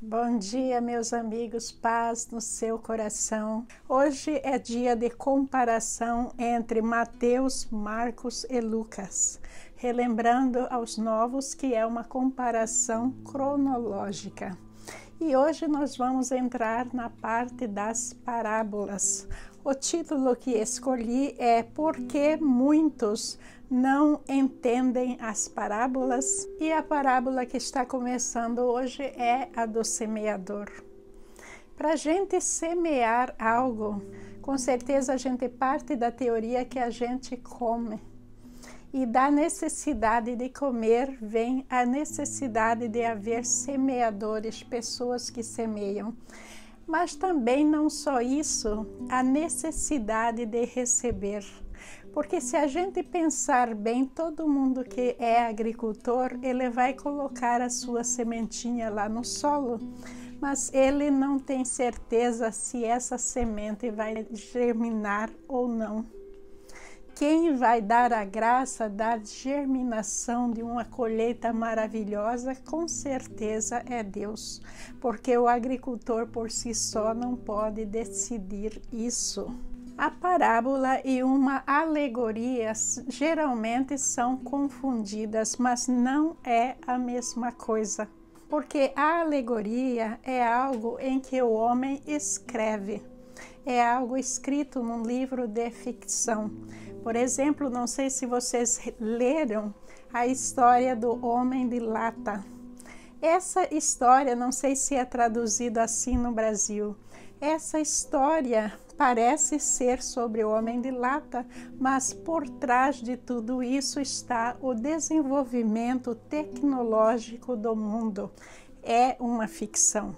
Bom dia, meus amigos, paz no seu coração. Hoje é dia de comparação entre Mateus, Marcos e Lucas, relembrando aos novos que é uma comparação cronológica. E hoje nós vamos entrar na parte das parábolas. O título que escolhi é Por que muitos não entendem as parábolas? E a parábola que está começando hoje é a do semeador. Para a gente semear algo, com certeza a gente parte da teoria que a gente come. E da necessidade de comer vem a necessidade de haver semeadores, pessoas que semeiam. Mas também não só isso, a necessidade de receber. Porque se a gente pensar bem, todo mundo que é agricultor, ele vai colocar a sua sementinha lá no solo, mas ele não tem certeza se essa semente vai germinar ou não. Quem vai dar a graça da germinação de uma colheita maravilhosa, com certeza é Deus, porque o agricultor por si só não pode decidir isso. A parábola e uma alegoria geralmente são confundidas, mas não é a mesma coisa, porque a alegoria é algo em que o homem escreve, é algo escrito num livro de ficção. Por exemplo, não sei se vocês leram a história do Homem de Lata. Essa história, não sei se é traduzido assim no Brasil. Essa história parece ser sobre o Homem de Lata, mas por trás de tudo isso está o desenvolvimento tecnológico do mundo. É uma ficção.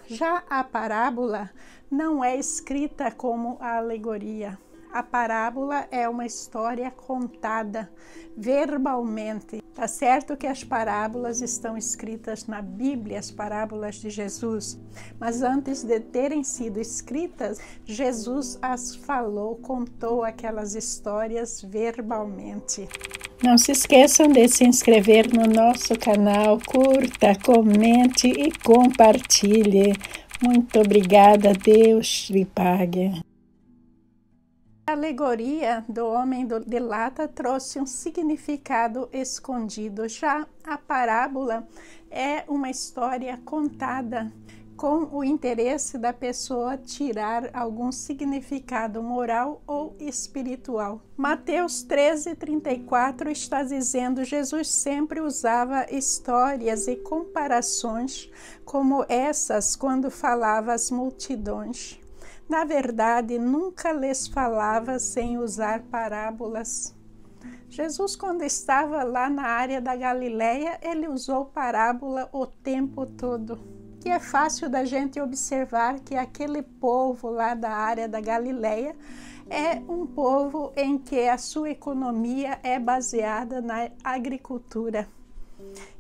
Já a parábola não é escrita como a alegoria. A parábola é uma história contada verbalmente. Tá certo que as parábolas estão escritas na Bíblia, as parábolas de Jesus, mas antes de terem sido escritas, Jesus as falou, contou aquelas histórias verbalmente. Não se esqueçam de se inscrever no nosso canal, curta, comente e compartilhe. Muito obrigada, Deus lhe pague. A alegoria do Homem de Lata trouxe um significado escondido. Já a parábola é uma história contada com o interesse da pessoa tirar algum significado moral ou espiritual. Mateus 13:34 está dizendo: Jesus sempre usava histórias e comparações como essas quando falava às multidões. Na verdade, nunca lhes falava sem usar parábolas. Jesus, quando estava lá na área da Galileia, ele usou parábola o tempo todo. E é fácil da gente observar que aquele povo lá da área da Galileia é um povo em que a sua economia é baseada na agricultura.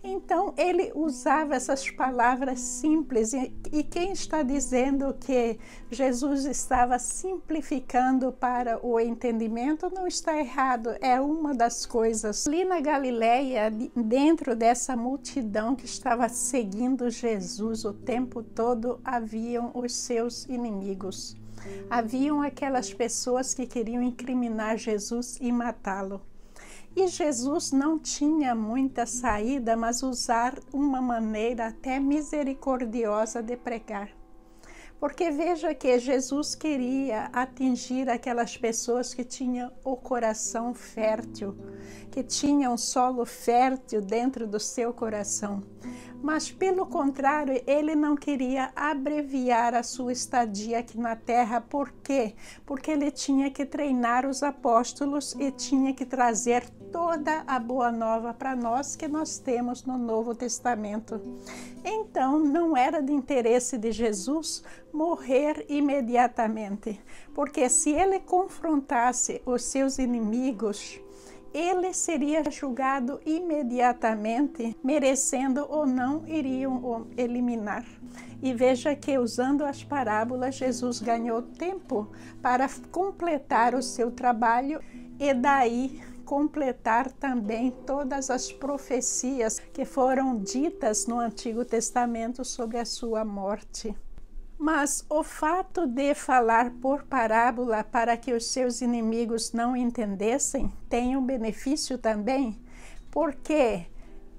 Então, ele usava essas palavras simples e quem está dizendo que Jesus estava simplificando para o entendimento não está errado, é uma das coisas. Ali na Galileia, dentro dessa multidão que estava seguindo Jesus o tempo todo, haviam os seus inimigos. Haviam aquelas pessoas que queriam incriminar Jesus e matá-lo. E Jesus não tinha muita saída, mas usar uma maneira até misericordiosa de pregar. Porque veja que Jesus queria atingir aquelas pessoas que tinham o coração fértil, que tinham um solo fértil dentro do seu coração. Mas, pelo contrário, ele não queria abreviar a sua estadia aqui na terra. Por quê? Porque ele tinha que treinar os apóstolos e tinha que trazer toda a boa nova para nós que nós temos no Novo Testamento. Então, não era de interesse de Jesus morrer imediatamente, porque se ele confrontasse os seus inimigos, ele seria julgado imediatamente, merecendo ou não, iriam o eliminar. E veja que, usando as parábolas, Jesus ganhou tempo para completar o seu trabalho e daí completar também todas as profecias que foram ditas no Antigo Testamento sobre a sua morte. Mas o fato de falar por parábola para que os seus inimigos não entendessem tem um benefício também, porque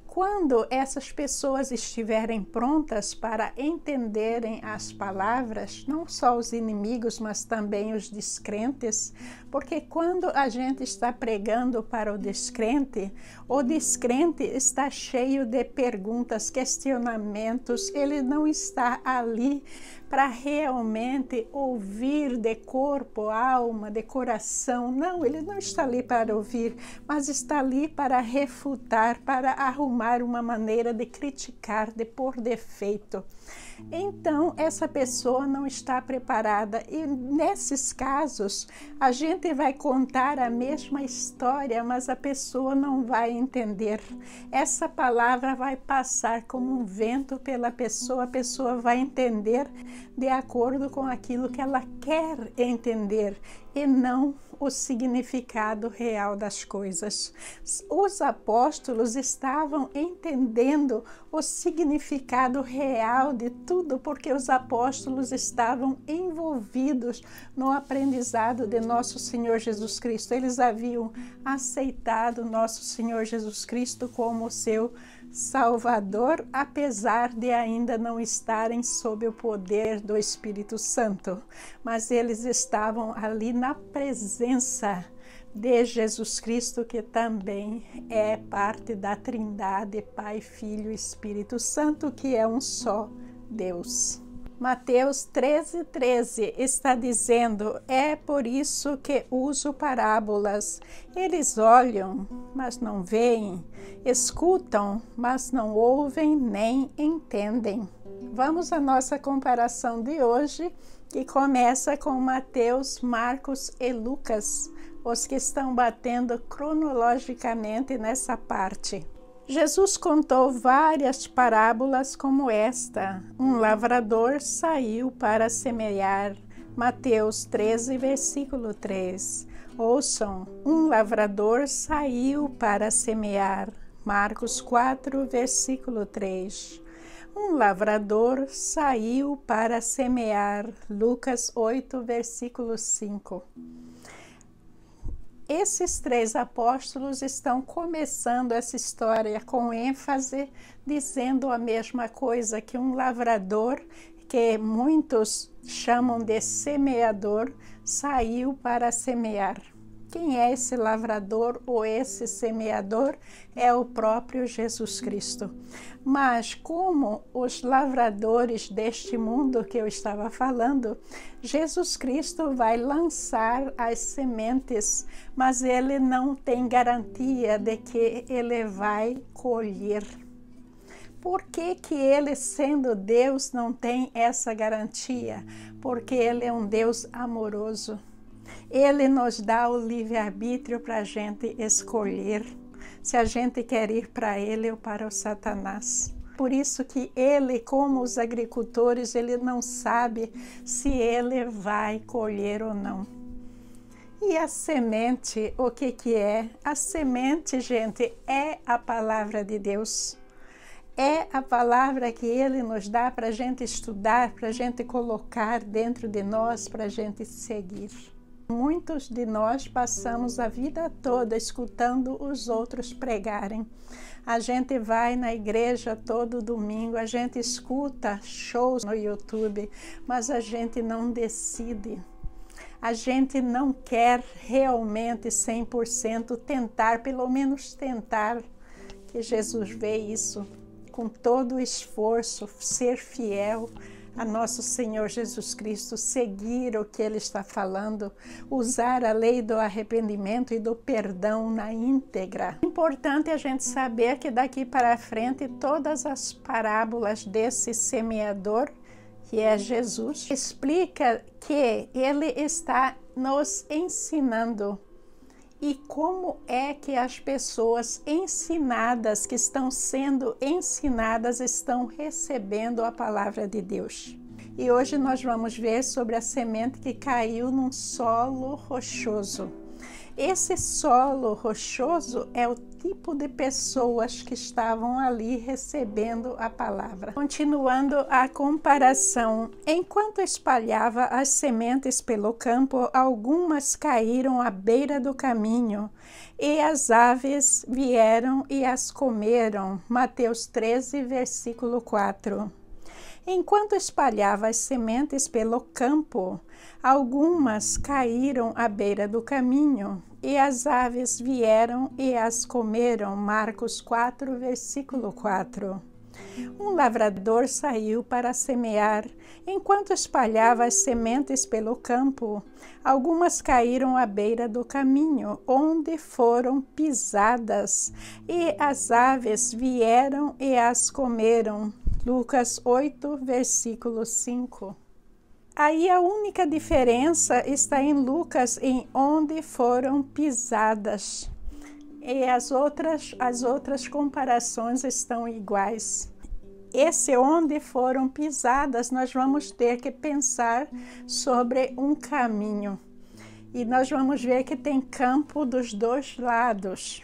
quando essas pessoas estiverem prontas para entenderem as palavras, não só os inimigos, mas também os descrentes, porque quando a gente está pregando para o descrente está cheio de perguntas, questionamentos, ele não está ali para realmente ouvir de corpo, alma, de coração. Não, ele não está ali para ouvir, mas está ali para refutar, para arrumar uma maneira de criticar, de pôr defeito. Então, essa pessoa não está preparada e nesses casos, a gente vai contar a mesma história, mas a pessoa não vai entender. Essa palavra vai passar como um vento pela pessoa, a pessoa vai entender de acordo com aquilo que ela quer entender e não o significado real das coisas. Os apóstolos estavam entendendo o significado real de tudo, porque os apóstolos estavam envolvidos no aprendizado de nosso Senhor Jesus Cristo. Eles haviam aceitado nosso Senhor Jesus Cristo como seu Salvador, apesar de ainda não estarem sob o poder do Espírito Santo, mas eles estavam ali na presença de Jesus Cristo, que também é parte da Trindade, Pai, Filho e Espírito Santo, que é um só Deus. Mateus 13:13 está dizendo: é por isso que uso parábolas. Eles olham, mas não veem, escutam, mas não ouvem nem entendem. Vamos à nossa comparação de hoje, que começa com Mateus, Marcos e Lucas, os que estão batendo cronologicamente nessa parte. Jesus contou várias parábolas como esta. Um lavrador saiu para semear. Mateus 13, versículo 3. Ouçam, um lavrador saiu para semear. Marcos 4, versículo 3. Um lavrador saiu para semear. Lucas 8, versículo 5. Esses três apóstolos estão começando essa história com ênfase, dizendo a mesma coisa, que um lavrador, que muitos chamam de semeador, saiu para semear. Quem é esse lavrador ou esse semeador? É o próprio Jesus Cristo. Mas como os lavradores deste mundo que eu estava falando, Jesus Cristo vai lançar as sementes, mas ele não tem garantia de que ele vai colher. Por que que ele, sendo Deus, não tem essa garantia? Porque ele é um Deus amoroso. Ele nos dá o livre-arbítrio para a gente escolher se a gente quer ir para ele ou para o Satanás. Por isso que ele, como os agricultores, ele não sabe se ele vai colher ou não. E a semente, o que que é? A semente, gente, é a palavra de Deus. É a palavra que ele nos dá para a gente estudar, para a gente colocar dentro de nós, para a gente seguir. Muitos de nós passamos a vida toda escutando os outros pregarem. A gente vai na igreja todo domingo, a gente escuta shows no YouTube, mas a gente não decide. A gente não quer realmente 100% tentar, pelo menos tentar, que Jesus vê isso com todo o esforço, ser fiel a nosso Senhor Jesus Cristo, seguir o que Ele está falando, usar a lei do arrependimento e do perdão na íntegra. É importante a gente saber que daqui para frente todas as parábolas desse semeador, que é Jesus, explica que Ele está nos ensinando. E como é que as pessoas ensinadas, que estão sendo ensinadas, estão recebendo a palavra de Deus? E hoje nós vamos ver sobre a semente que caiu num solo rochoso. Esse solo rochoso é o tipo de pessoas que estavam ali recebendo a palavra. Continuando a comparação, enquanto espalhava as sementes pelo campo, algumas caíram à beira do caminho, e as aves vieram e as comeram. Mateus 13, versículo 4. Enquanto espalhava as sementes pelo campo, algumas caíram à beira do caminho, e as aves vieram e as comeram. Marcos 4, versículo 4. Um lavrador saiu para semear. Enquanto espalhava as sementes pelo campo, algumas caíram à beira do caminho, onde foram pisadas, e as aves vieram e as comeram. Lucas 8, versículo 5. Aí a única diferença está em Lucas, em onde foram pisadas. E as outras comparações estão iguais. Esse onde foram pisadas, nós vamos ter que pensar sobre um caminho. E nós vamos ver que tem campo dos dois lados.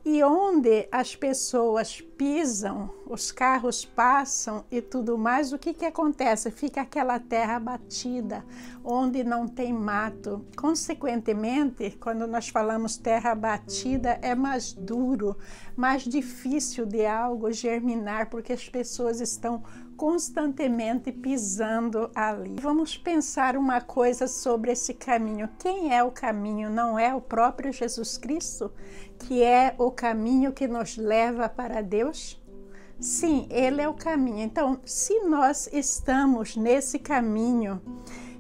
E onde as pessoas pisam, os carros passam e tudo mais, o que acontece? Fica aquela terra batida, onde não tem mato. Consequentemente, quando nós falamos terra batida, é mais duro, mais difícil de algo germinar, porque as pessoas estão constantemente pisando ali. Vamos pensar uma coisa sobre esse caminho. Quem é o caminho? Não é o próprio Jesus Cristo, que é o caminho que nos leva para Deus? Sim, Ele é o caminho. Então, se nós estamos nesse caminho,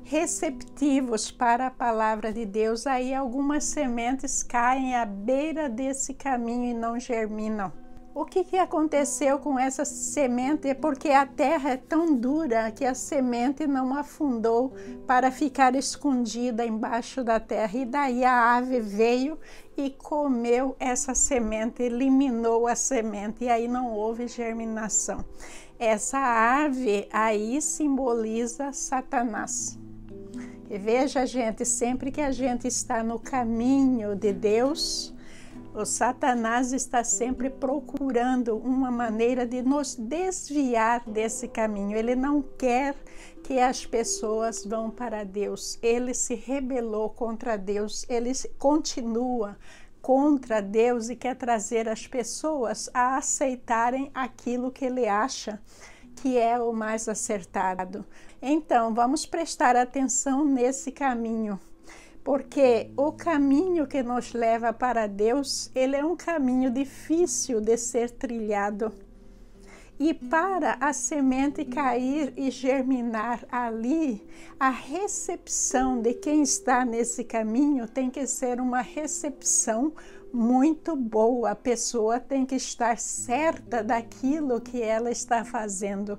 receptivos para a palavra de Deus, aí algumas sementes caem à beira desse caminho e não germinam. O que aconteceu com essa semente? É porque a terra é tão dura que a semente não afundou para ficar escondida embaixo da terra. E daí a ave veio e comeu essa semente, eliminou a semente, e aí não houve germinação. Essa ave aí simboliza Satanás. E veja, gente, sempre que a gente está no caminho de Deus, o Satanás está sempre procurando uma maneira de nos desviar desse caminho. Ele não quer que as pessoas vão para Deus. Ele se rebelou contra Deus. Ele continua contra Deus e quer trazer as pessoas a aceitarem aquilo que ele acha que é o mais acertado. Então, vamos prestar atenção nesse caminho. Porque o caminho que nos leva para Deus, ele é um caminho difícil de ser trilhado. E para a semente cair e germinar ali, a recepção de quem está nesse caminho tem que ser uma recepção muito boa. A pessoa tem que estar certa daquilo que ela está fazendo,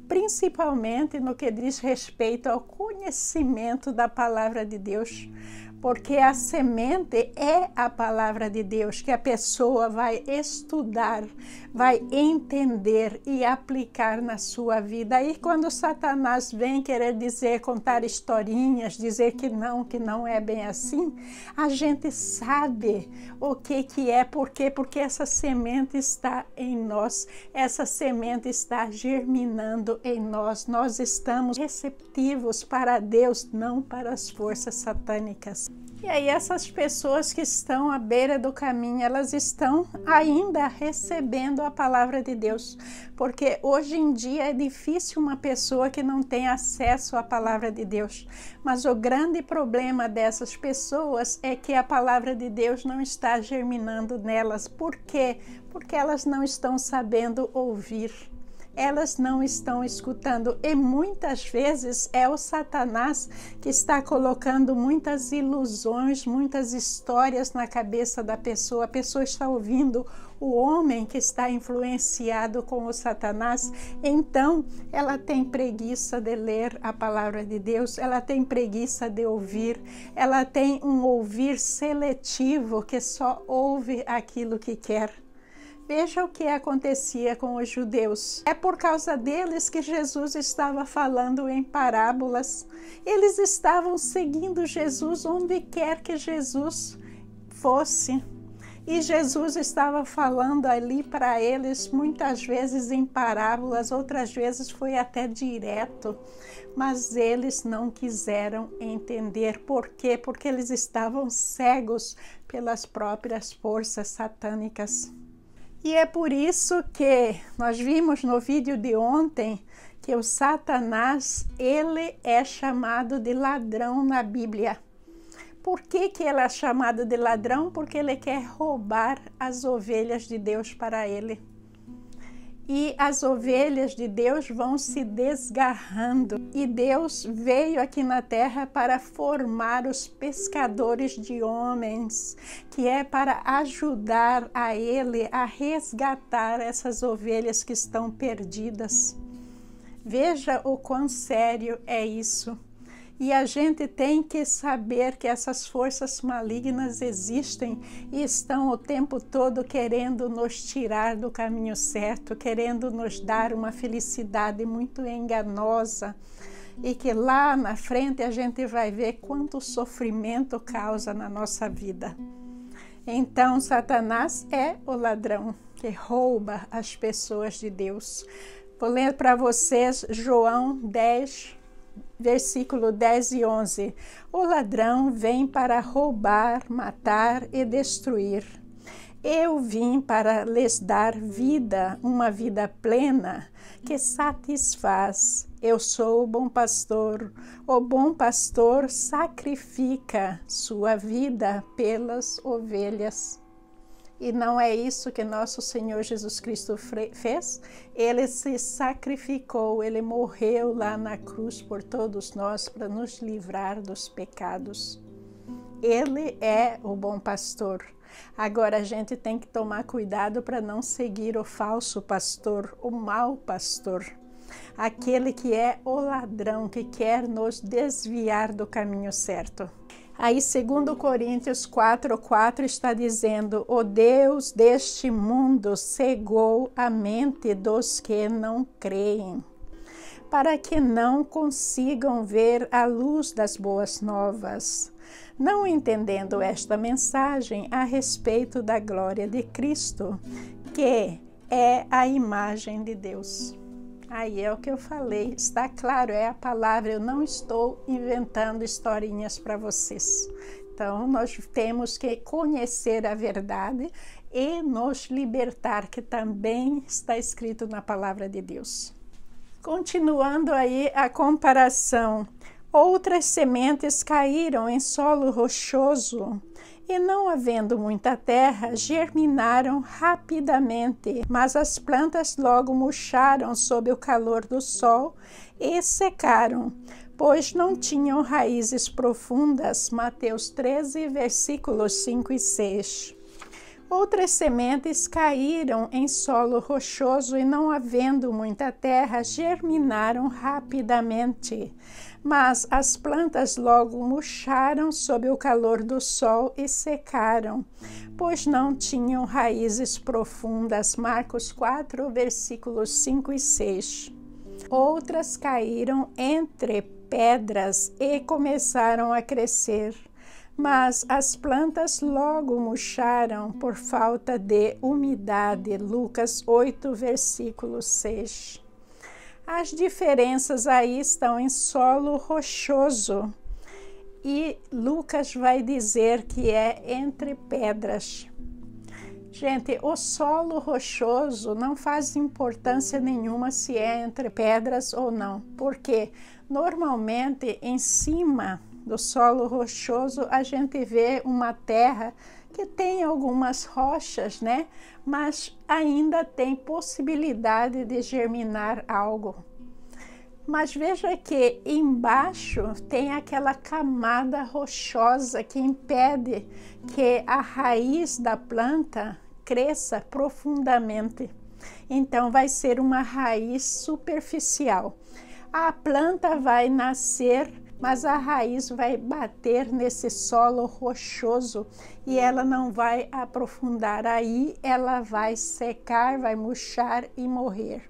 principalmente no que diz respeito ao conhecimento da palavra de Deus, porque a semente é a palavra de Deus, que a pessoa vai estudar, vai entender e aplicar na sua vida. Aí quando Satanás vem querer dizer, contar historinhas, dizer que não é bem assim, a gente sabe o que é, por quê? Porque essa semente está em nós, essa semente está germinando em nós. Nós estamos receptivos para Deus, não para as forças satânicas. E aí essas pessoas que estão à beira do caminho, elas estão ainda recebendo a palavra de Deus, porque hoje em dia é difícil uma pessoa que não tem acesso à palavra de Deus, mas o grande problema dessas pessoas é que a palavra de Deus não está germinando nelas. Por quê? Porque elas não estão sabendo ouvir. Elas não estão escutando, e muitas vezes é o Satanás que está colocando muitas ilusões, muitas histórias na cabeça da pessoa. A pessoa está ouvindo o homem que está influenciado com o Satanás, então ela tem preguiça de ler a palavra de Deus, ela tem preguiça de ouvir, ela tem um ouvir seletivo que só ouve aquilo que quer. Veja o que acontecia com os judeus. É por causa deles que Jesus estava falando em parábolas. Eles estavam seguindo Jesus onde quer que Jesus fosse. E Jesus estava falando ali para eles, muitas vezes em parábolas, outras vezes foi até direto, mas eles não quiseram entender. Por quê? Porque eles estavam cegos pelas próprias forças satânicas. E é por isso que nós vimos no vídeo de ontem que o Satanás, ele é chamado de ladrão na Bíblia. Por que ele é chamado de ladrão? Porque ele quer roubar as ovelhas de Deus para ele. E as ovelhas de Deus vão se desgarrando. E Deus veio aqui na terra para formar os pescadores de homens, que é para ajudar a ele a resgatar essas ovelhas que estão perdidas. Veja o quão sério é isso. E a gente tem que saber que essas forças malignas existem e estão o tempo todo querendo nos tirar do caminho certo, querendo nos dar uma felicidade muito enganosa e que lá na frente a gente vai ver quanto sofrimento causa na nossa vida. Então, Satanás é o ladrão que rouba as pessoas de Deus. Vou ler para vocês João 10, versículo 10 e 11. O ladrão vem para roubar, matar e destruir. Eu vim para lhes dar vida, uma vida plena, que satisfaz. Eu sou o bom pastor. O bom pastor sacrifica sua vida pelas ovelhas. E não é isso que nosso Senhor Jesus Cristo fez? Ele se sacrificou, ele morreu lá na cruz por todos nós para nos livrar dos pecados. Ele é o bom pastor. Agora a gente tem que tomar cuidado para não seguir o falso pastor, o mau pastor. Aquele que é o ladrão, que quer nos desviar do caminho certo. Aí, 2 Coríntios 4:4 está dizendo: o Deus deste mundo cegou a mente dos que não creem, para que não consigam ver a luz das boas novas, não entendendo esta mensagem a respeito da glória de Cristo, que é a imagem de Deus. Aí é o que eu falei, está claro, é a palavra, eu não estou inventando historinhas para vocês. Então, nós temos que conhecer a verdade e nos libertar, que também está escrito na palavra de Deus. Continuando aí a comparação, outras sementes caíram em solo rochoso, e não havendo muita terra, germinaram rapidamente, mas as plantas logo murcharam sob o calor do sol e secaram, pois não tinham raízes profundas. Mateus 13, versículos 5 e 6. Outras sementes caíram em solo rochoso e, não havendo muita terra, germinaram rapidamente. Mas as plantas logo murcharam sob o calor do sol e secaram, pois não tinham raízes profundas. Marcos 4, versículos 5 e 6. Outras caíram entre pedras e começaram a crescer, mas as plantas logo murcharam por falta de umidade. Lucas 8, versículo 6. As diferenças aí estão em solo rochoso e Lucas vai dizer que é entre pedras. Gente, o solo rochoso não faz importância nenhuma se é entre pedras ou não, porque normalmente em cima do solo rochoso a gente vê uma terra que tem algumas rochas, né? Mas ainda tem possibilidade de germinar algo. Mas veja que embaixo tem aquela camada rochosa que impede que a raiz da planta cresça profundamente. Então vai ser uma raiz superficial. A planta vai nascer, mas a raiz vai bater nesse solo rochoso e ela não vai aprofundar. Aí ela vai secar, vai murchar e morrer.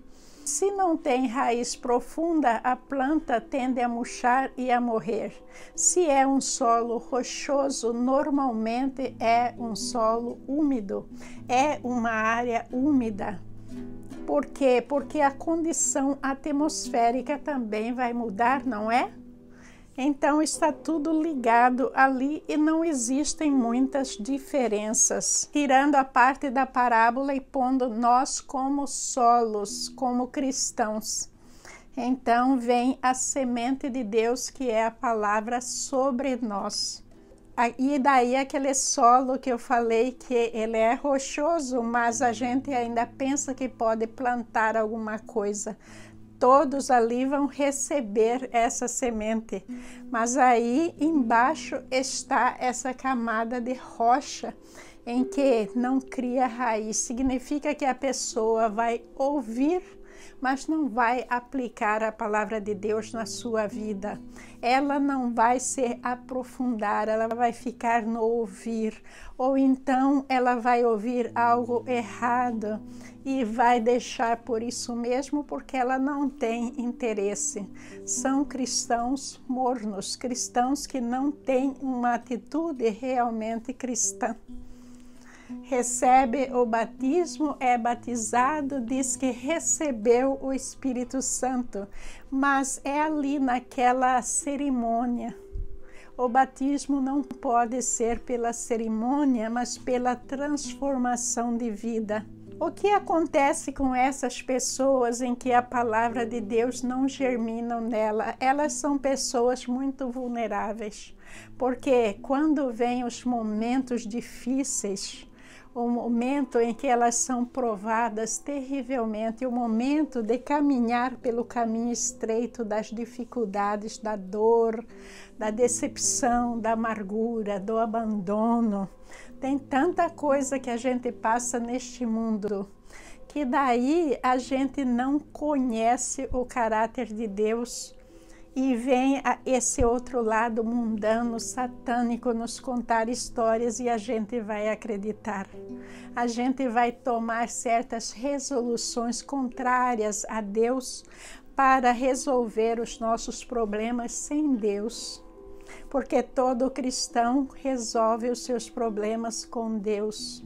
Se não tem raiz profunda, a planta tende a murchar e a morrer. Se é um solo rochoso, normalmente é um solo úmido, é uma área úmida. Por quê? Porque a condição atmosférica também vai mudar, não é? Então está tudo ligado ali e não existem muitas diferenças. Tirando a parte da parábola e pondo nós como solos, como cristãos. Então vem a semente de Deus, que é a palavra, sobre nós. E daí aquele solo que eu falei que ele é rochoso, mas a gente ainda pensa que pode plantar alguma coisa. Todos ali vão receber essa semente, mas aí embaixo está essa camada de rocha em que não cria raiz. Significa que a pessoa vai ouvir, mas não vai aplicar a palavra de Deus na sua vida. Ela não vai se aprofundar, ela vai ficar no ouvir, ou então ela vai ouvir algo errado e vai deixar por isso mesmo, porque ela não tem interesse. São cristãos mornos, cristãos que não têm uma atitude realmente cristã. Recebe o batismo, é batizado, diz que recebeu o Espírito Santo, mas é ali naquela cerimônia. O batismo não pode ser pela cerimônia, mas pela transformação de vida. O que acontece com essas pessoas em que a palavra de Deus não germina nela? Elas são pessoas muito vulneráveis, porque quando vêm os momentos difíceis, o momento em que elas são provadas terrivelmente, o momento de caminhar pelo caminho estreito das dificuldades, da dor, da decepção, da amargura, do abandono. Tem tanta coisa que a gente passa neste mundo, que daí a gente não conhece o caráter de Deus. E vem esse outro lado mundano, satânico, nos contar histórias e a gente vai acreditar. A gente vai tomar certas resoluções contrárias a Deus para resolver os nossos problemas sem Deus. Porque todo cristão resolve os seus problemas com Deus,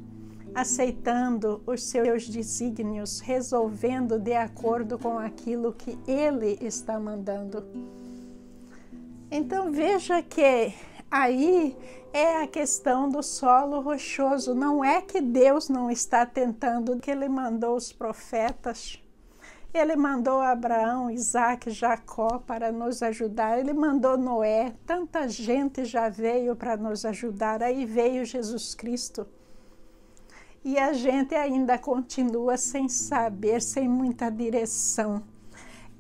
aceitando os seus desígnios, resolvendo de acordo com aquilo que Ele está mandando. Então veja que aí é a questão do solo rochoso. Não é que Deus não está tentando, que Ele mandou os profetas. Ele mandou Abraão, Isaac, Jacó para nos ajudar. Ele mandou Noé. Tanta gente já veio para nos ajudar. Aí veio Jesus Cristo. E a gente ainda continua sem saber, sem muita direção.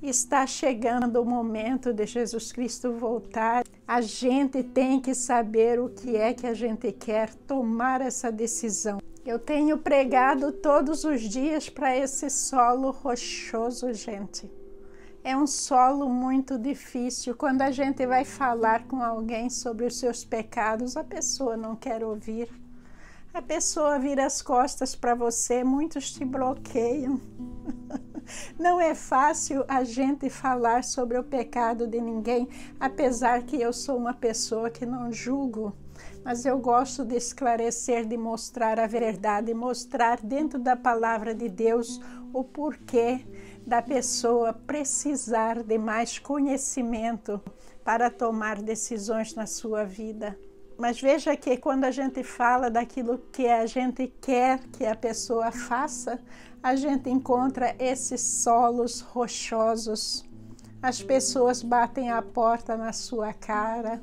Está chegando o momento de Jesus Cristo voltar. A gente tem que saber o que é que a gente quer, tomar essa decisão. Eu tenho pregado todos os dias para esse solo rochoso, gente. É um solo muito difícil. Quando a gente vai falar com alguém sobre os seus pecados, a pessoa não quer ouvir. A pessoa vira as costas para você, muitos te bloqueiam. Não é fácil a gente falar sobre o pecado de ninguém, apesar que eu sou uma pessoa que não julgo, mas eu gosto de esclarecer, de mostrar a verdade, mostrar dentro da palavra de Deus o porquê da pessoa precisar de mais conhecimento para tomar decisões na sua vida. Mas veja que quando a gente fala daquilo que a gente quer que a pessoa faça, a gente encontra esses solos rochosos. As pessoas batem a porta na sua cara,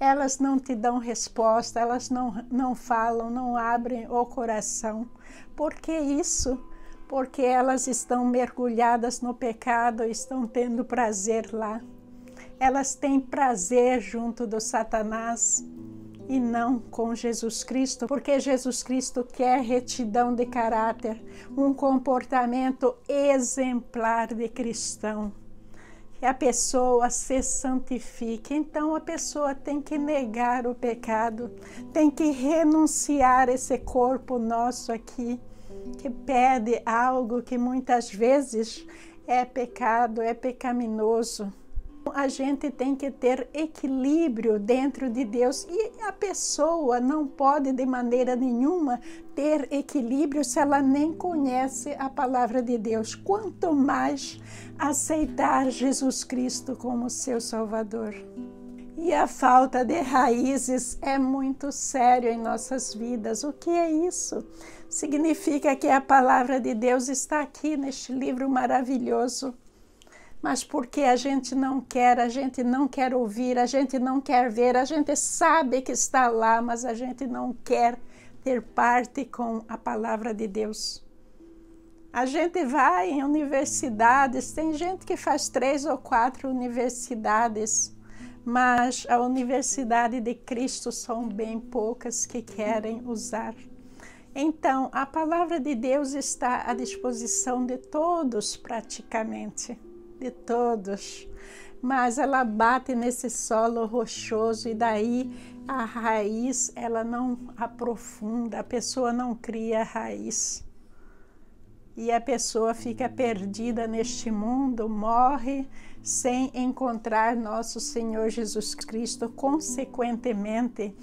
elas não te dão resposta, elas não falam, não abrem o coração. Por que isso? Porque elas estão mergulhadas no pecado, estão tendo prazer lá. Elas têm prazer junto do Satanás e não com Jesus Cristo, porque Jesus Cristo quer retidão de caráter, um comportamento exemplar de cristão. Que a pessoa se santifique. Então a pessoa tem que negar o pecado, tem que renunciar esse corpo nosso aqui, que pede algo que muitas vezes é pecado, é pecaminoso. A gente tem que ter equilíbrio dentro de Deus e a pessoa não pode de maneira nenhuma ter equilíbrio se ela nem conhece a palavra de Deus. Quanto mais aceitar Jesus Cristo como seu Salvador. E a falta de raízes é muito sério em nossas vidas. O que é isso? Significa que a palavra de Deus está aqui neste livro maravilhoso. Mas porque a gente não quer ouvir, a gente não quer ver, a gente sabe que está lá, mas a gente não quer ter parte com a palavra de Deus. A gente vai em universidades, tem gente que faz 3 ou 4 universidades, mas a universidade de Cristo são bem poucas que querem usar. Então, a palavra de Deus está à disposição de todos praticamente. De todos, mas ela bate nesse solo rochoso e daí a raiz ela não aprofunda, a pessoa não cria raiz e a pessoa fica perdida neste mundo, morre sem encontrar nosso Senhor Jesus Cristo. Consequentemente,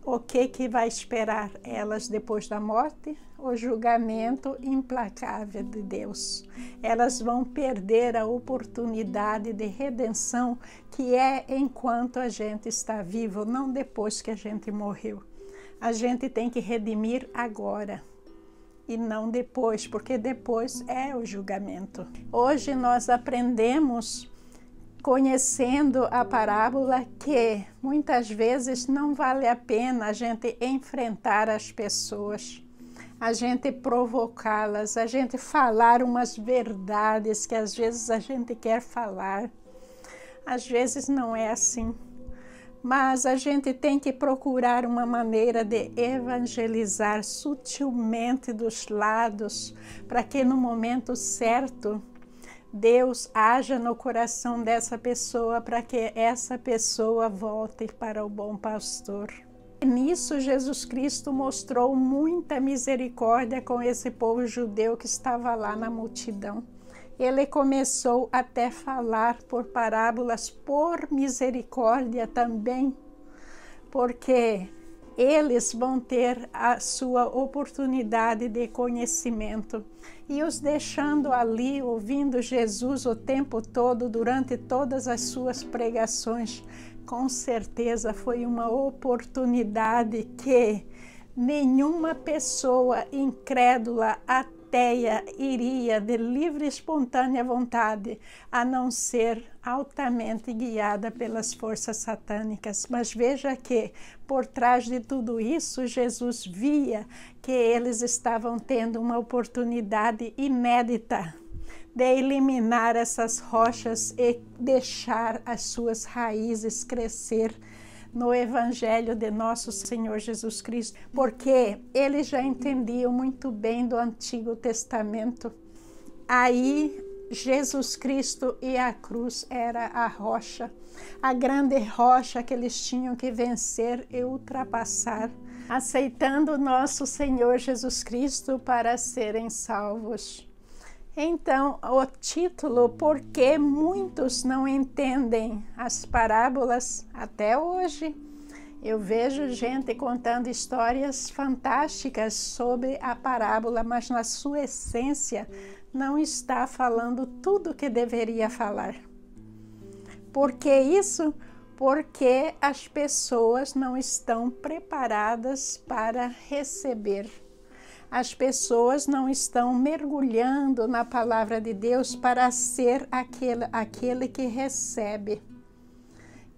o que vai esperar elas depois da morte? O julgamento implacável de Deus. Elas vão perder a oportunidade de redenção que é enquanto a gente está vivo, não depois que a gente morreu. A gente tem que redimir agora e não depois, porque depois é o julgamento. Hoje nós aprendemos, conhecendo a parábola, que muitas vezes não vale a pena a gente enfrentar as pessoas, a gente provocá-las, a gente falar umas verdades que às vezes a gente quer falar. Às vezes não é assim, mas a gente tem que procurar uma maneira de evangelizar sutilmente dos lados, para que no momento certo Deus haja no coração dessa pessoa, para que essa pessoa volte para o bom pastor. Nisso, Jesus Cristo mostrou muita misericórdia com esse povo judeu que estava lá na multidão. Ele começou até a falar por parábolas, por misericórdia também, porque eles vão ter a sua oportunidade de conhecimento. E os deixando ali, ouvindo Jesus o tempo todo, durante todas as suas pregações, com certeza foi uma oportunidade que nenhuma pessoa incrédula, ateia, iria de livre e espontânea vontade, a não ser altamente guiada pelas forças satânicas. Mas veja que, por trás de tudo isso, Jesus via que eles estavam tendo uma oportunidade inédita de eliminar essas rochas e deixar as suas raízes crescer no Evangelho de nosso Senhor Jesus Cristo, porque eles já entendiam muito bem do Antigo Testamento. Aí Jesus Cristo e a cruz era a rocha, a grande rocha que eles tinham que vencer e ultrapassar, aceitando nosso Senhor Jesus Cristo para serem salvos. Então, o título, Por que muitos não entendem as parábolas até hoje? Eu vejo gente contando histórias fantásticas sobre a parábola, mas na sua essência não está falando tudo o que deveria falar. Por que isso? Porque as pessoas não estão preparadas para receber. As pessoas não estão mergulhando na palavra de Deus para ser aquele que recebe.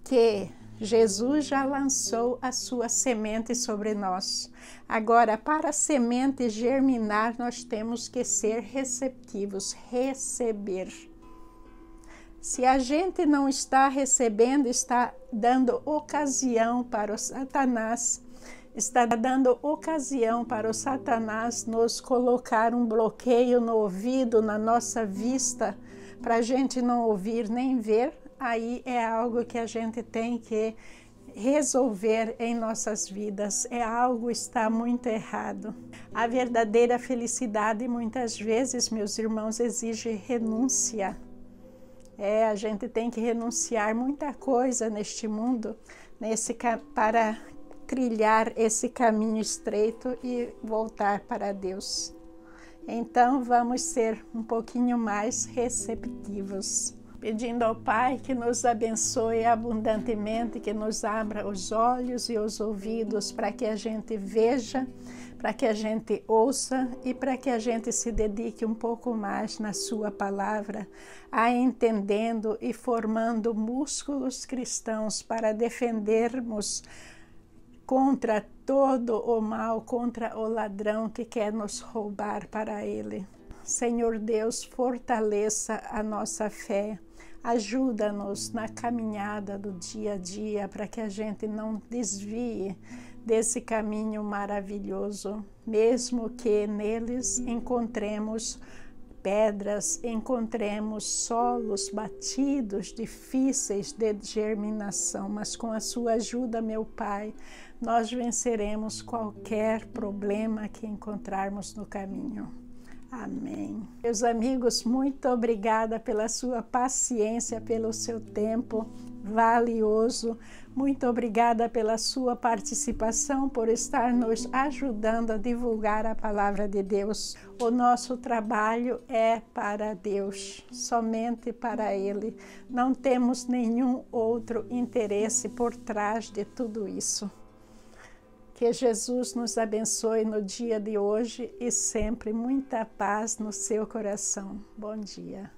Que Jesus já lançou a sua semente sobre nós. Agora, para a semente germinar, nós temos que ser receptivos, receber. Se a gente não está recebendo, está dando ocasião para o Satanás, está dando ocasião para o Satanás nos colocar um bloqueio no ouvido, na nossa vista, para a gente não ouvir nem ver. Aí é algo que a gente tem que resolver em nossas vidas. Algo está muito errado. A verdadeira felicidade, muitas vezes, meus irmãos, exige renúncia. A gente tem que renunciar muita coisa neste mundo, para trilhar esse caminho estreito e voltar para Deus. Então, vamos ser um pouquinho mais receptivos, pedindo ao Pai que nos abençoe abundantemente, que nos abra os olhos e os ouvidos para que a gente veja, para que a gente ouça e para que a gente se dedique um pouco mais na sua palavra, entendendo e formando músculos cristãos para defendermos contra todo o mal, contra o ladrão que quer nos roubar para ele. Senhor Deus, fortaleça a nossa fé, ajuda-nos na caminhada do dia a dia para que a gente não desvie desse caminho maravilhoso, mesmo que neles encontremos pedras, encontremos solos batidos, difíceis de germinação, mas com a sua ajuda, meu Pai, nós venceremos qualquer problema que encontrarmos no caminho. Amém. Meus amigos, muito obrigada pela sua paciência, pelo seu tempo valioso. Muito obrigada pela sua participação, por estar nos ajudando a divulgar a palavra de Deus. O nosso trabalho é para Deus, somente para Ele. Não temos nenhum outro interesse por trás de tudo isso. Que Jesus nos abençoe no dia de hoje e sempre muita paz no seu coração. Bom dia.